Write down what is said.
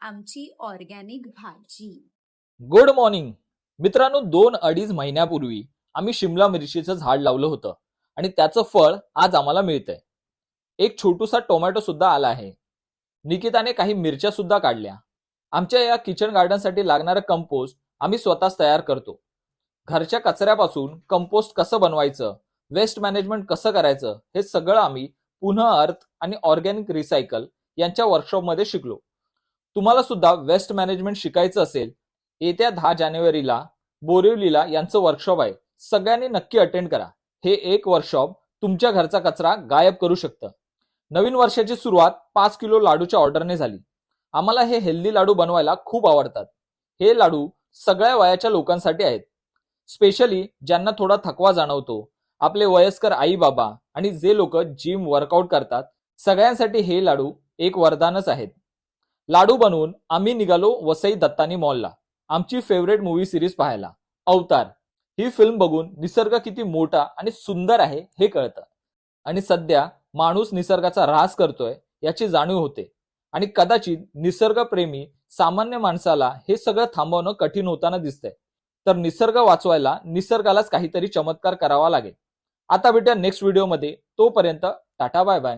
आमची ऑर्गॅनिक भाजी। Good morning मित्रांनो, 2-2.5 महिन्यापूर्वी आम्ही शिमला मिरचीचं झाड लावलं होतं आणि त्याचं फळ आज आम्हाला मिळतंय। एक छोटूसा टोमॅटो सुद्धा आला आहे। निकिताने काही मिरच्या सुद्धा काढल्या। आमच्या या किचन गार्डनसाठी लागणारं कंपोस्ट आम्ही स्वतःच तयार करतो। घरच्या कचऱ्यापासून कंपोस्ट कसं बनवायचं, वेस्ट मॅनेजमेंट कसं करायचं, हे सगळं आम्ही पुन्हा अर्थ आणि ऑर्गॅनिक रिसायकल यांच्या वर्कशॉपमध्ये शिकलो। तुम्हाला सुद्धा वेस्ट मॅनेजमेंट शिकायचं असेल, येत्या 10 जानेवारीला बोरिवलीला यांचं वर्कशॉप आहे। सगळ्यांनी नक्की अटेंड करा। हे एक वर्कशॉप तुमच्या घरचा कचरा गायब करू शकतं। नवीन वर्षाची सुरुवात 5 किलो लाडूच्या ऑर्डरने झाली। आम्हाला हे हेल्दी लाडू बनवायला खूप आवडतात। हे लाडू सगळ्या वयाच्या लोकांसाठी आहेत, स्पेशली ज्यांना थोडा थकवा जाणवतो, आपले वयस्कर आई बाबा आणि जे लोक जिम वर्कआउट करतात, सगळ्यांसाठी हे लाडू एक वरदानच आहेत। लाडू बनवून आम्ही निघालो वसई दत्तानी मॉलला आमची फेवरेट मूवी सिरीज पाहायला, अवतार। ही फिल्म बघून निसर्ग किती मोठा आणि सुंदर आहे हे कळतं आणि सध्या माणूस निसर्गाचा ऱ्हास करतोय याची जाणीव होते आणि कदाचित निसर्गप्रेमी सामान्य माणसाला हे सगळं थांबवणं कठीण होताना दिसतंय। तर निसर्ग वाचवायला निसर्गालाच काहीतरी चमत्कार करावा लागेल। आता भेटूया नेक्स्ट व्हिडिओमध्ये, तोपर्यंत टाटा बाय बाय।